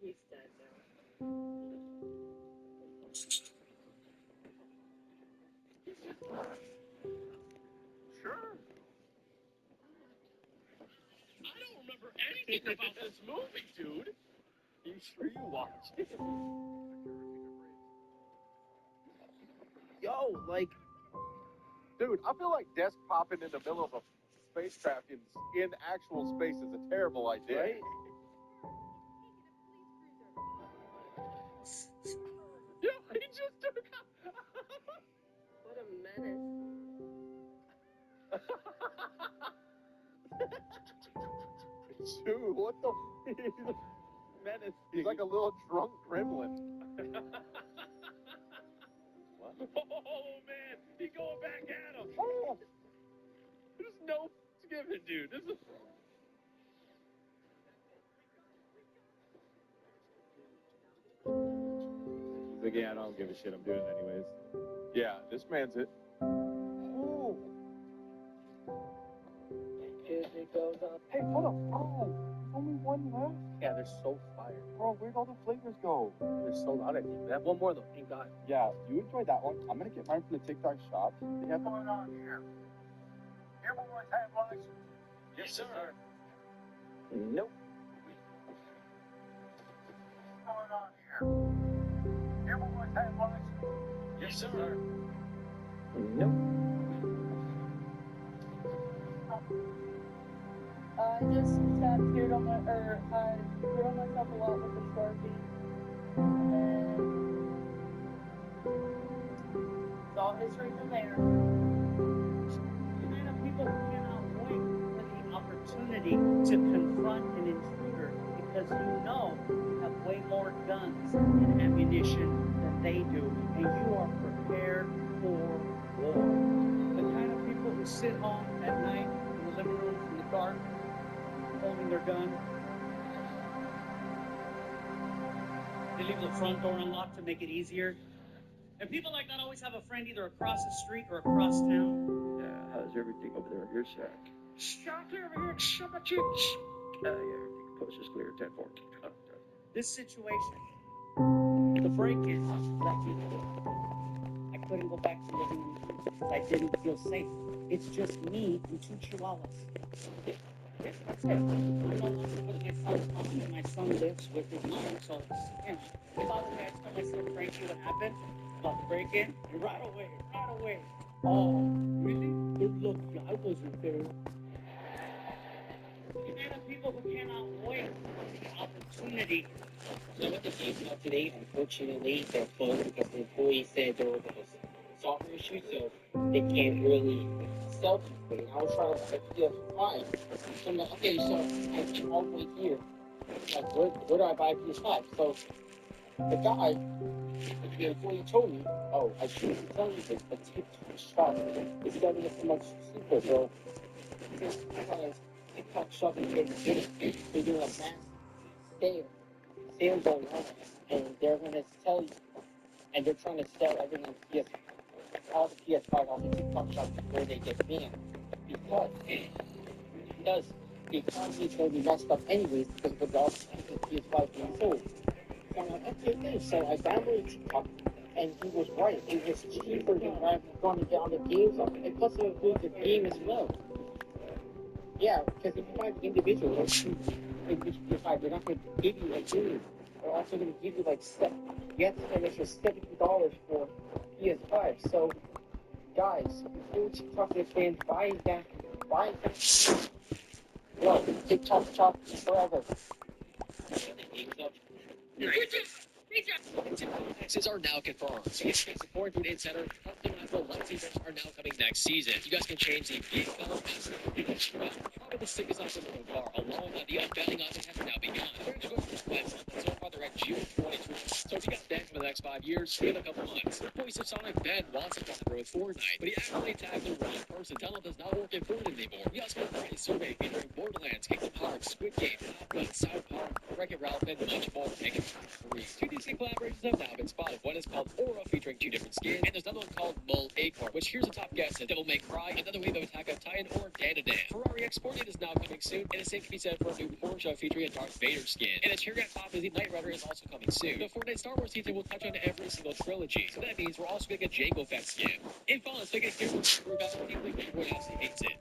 He's dead now. Sure. I don't remember anything about this movie, dude. You sure you watched it? Yo, like, dude, I feel like desk popping in the middle of a spacecraft in actual space is a terrible idea. Right? Yeah, he just took What a menace. Dude, what the? menace. He's like a little drunk gremlin. What? Oh man, damn it, dude. This is. He's like, yeah, I don't give a shit. I'm doing it anyways. Yeah, this man's it. Oh. Disney goes on. Hey, hold up. Oh, there's only one left. Yeah, they're so fire. Bro, where'd all the flavors go? They're sold out, I think. We have one more, though. Thank God. Yeah, you enjoyed that one. I'm gonna get mine from the TikTok shop. They have What's going on here? Here we want headlines. Yes, sir. Nope. What's going on here? Here we want headlines. Yes, sir. Nope. I just tattooed on I put on myself a lot with the Sharpie. And it's all history from there. The kind of people who cannot wait for the opportunity to confront an intruder because you know you have way more guns and ammunition than they do, and you are prepared for war. The kind of people who sit home at night in the living room in the dark, holding their gun. They leave the front door unlocked to make it easier. And people like that always have a friend either across the street or across town. Yeah, how's everything over there at your shack? Shot clear over here. Shut my cheeks. Yeah, everything post is clear, 10-4. This situation, the break-in, I couldn't go back to living in the because I didn't feel safe. It's just me and two chihuahuas. That's it. I'm no longer with my son's mom, and my son lives with his mom. So, you know, if I was there, I tell my son Frankie what happened about the break-in, and right away. Oh, really? Good luck. I wasn't there. The kind of people who cannot wait for the opportunity. So what the game's about today, unfortunately, they're closed because the employees said there was a software issue, so they can't really sell anything. I was trying to get PS5. So I'm like, okay, so I came all the way here. Like, where do I buy a PS5? So the guy, the employee told me, oh, I shouldn't tell you this, but TikTok Shop is selling it so much cheaper, bro. Because TikTok Shop is getting big. They're doing a mass sale going on, and they're going to tell you, and they're trying to sell everything PS, all the PS5 on the TikTok Shop before they get banned. Because the economy is going to be messed up anyways because of all the PS5 being sold. So I'm like, okay. So I downloaded TikTok, and he was right. It was cheaper than going to get on the games on it. Plus, it includes the game as well. Yeah, because if you buy the individual, PS5, they're not going to give you a game. They're also going to give you you have to spend an extra $70 for PS5. So, guys, before TikTok gets banned, buy that. Well, TikTok Shop forever. Taxes are now confirmed. So you can support Food Insider. Optimizer lightsabers are now coming next season. You guys can change the probably the sickest option so far, along with the unveiling of it has now begun. So far they're at June 2020. So if you got that for the next 5 years, give it a couple months. The voice of Sonic Ben wants to collaborate with Fortnite, but he actually tagged the wrong person. Tell him does not work in Fortnite anymore. He also got a survey featuring Borderlands, Kingdom Hearts, Squid Game, Top Gun, South Park, Wreck-It Ralph, and much more. Make it free. Two DC collaborations have now been spotted. One is called Aura, featuring 2 different skins, and there's another one called Mull Acorn, which here's a top guess: Devil May Cry, another wave of Attack of Titan, or Dandadan. Ferrari X48 is now coming soon, and the same can be said for a new Porsche featuring a Darth Vader skin. And a cherry on top is the Knight Rider is also coming soon. The Fortnite Star Wars season will touch on every single trilogy, so that means we're also getting a Jango Fett skin. In fun, let's take a hear from Drew about what people think everyone else hates it.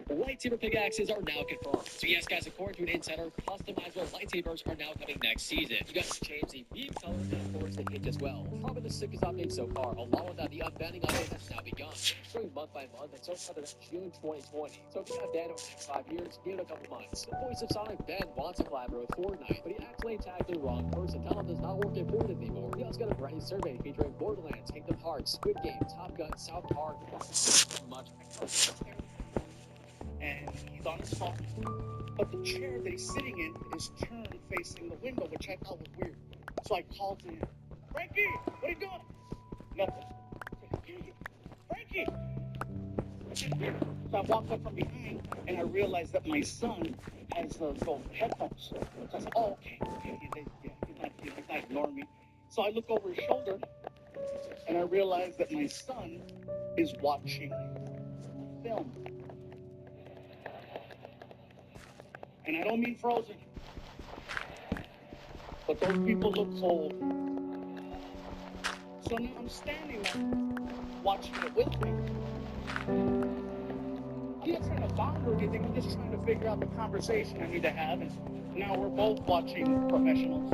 Lightsaber pickaxes are now confirmed. So yes, guys, according to an insider, customizable lightsabers are now coming next season. You guys can change the beam color and of course the hint as well. Probably the sickest update so far. Along with that, the unbanning of it has now begun. Showing month by month, and so far they're at June 2020. So if you got that over the next 5 years, give it a couple months. The voice of Sonic Ben wants to collaborate with Fortnite, but he actually tagged the wrong person. Tell him does not work in Fortnite anymore. He also got a brand new survey featuring Borderlands, Kingdom Hearts, Squid Game, Top Gun, South Park, much. And he's on his phone, but the chair that he's sitting in is turned facing the window, which I thought was weird. So I called to him, Frankie, what are you doing? Nothing. Frankie! So I walked up from behind and I realized that my son has little headphones. So I said, oh, okay, he's not ignoring me. So I look over his shoulder and I realize that my son is watching film. And I don't mean Frozen, but those people look cold. So now I'm standing there watching it with him. I'm not trying to bond or anything, I'm just trying to figure out the conversation I need to have. And now we're both watching professionals.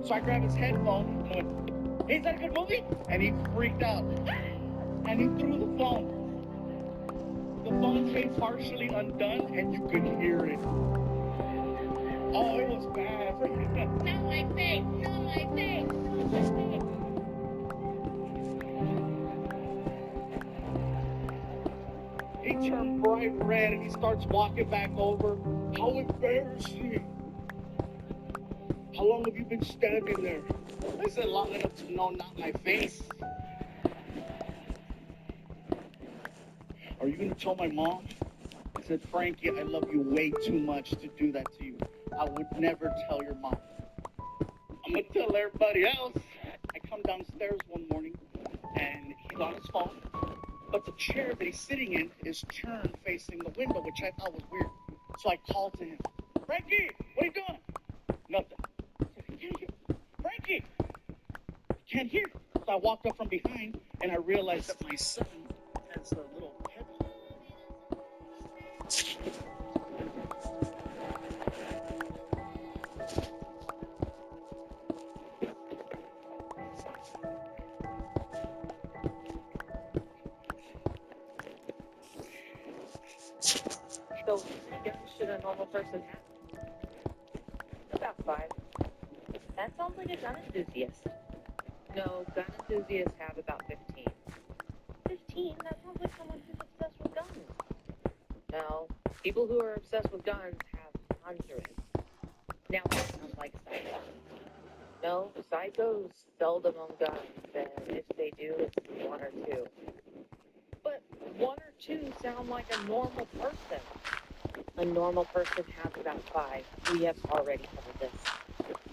So I grabbed his headphone and went, hey, is that a good movie? And he freaked out. And he threw the phone. The phone came partially undone and you could hear it. Oh, it was bad. Not my face! Not my face! Not my face! He turned bright red and he starts walking back over. How embarrassing. How long have you been standing there? I said long enough to know not my face. Are you gonna tell my mom? I said, Frankie, I love you way too much to do that to you. I would never tell your mom. I'm gonna tell everybody else. I come downstairs one morning and he's on his phone, but the chair that he's sitting in is turned facing the window, which I thought was weird. So I called to him, Frankie, what are you doing? Nothing. I can't hear. Frankie, I can't hear. So I walked up from behind and I realized that my son has a little headphone. So, how many guns should a normal person have? About 5. That sounds like a gun enthusiast. No, gun enthusiasts have about 15. 15? That sounds like someone who's obsessed with guns. No, people who are obsessed with guns have hundreds. Now that sounds like a psycho. No, psychos seldom own guns, and if they do, it's 1 or 2. But 1 or 2 sound like a normal person. A normal person has about 5. We have already covered this.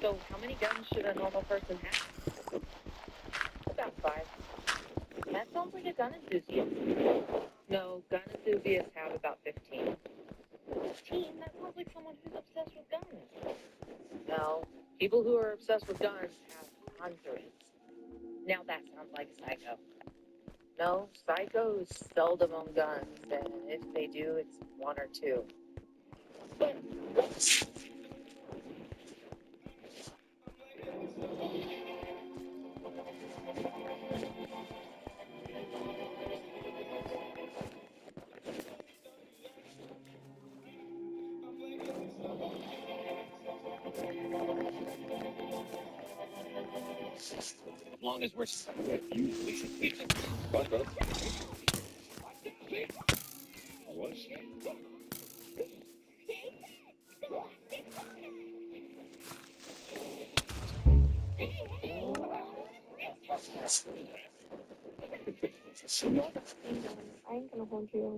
So how many guns should a normal person have? About 5. That sounds like a gun enthusiast. No, gun enthusiasts have about 15. 15? That sounds like someone who's obsessed with guns. No, people who are obsessed with guns have hundreds. Now that sounds like a psycho. No, psychos seldom own guns, and if they do, it's 1 or 2. But As long as we're usually what? I ain't gonna hold you.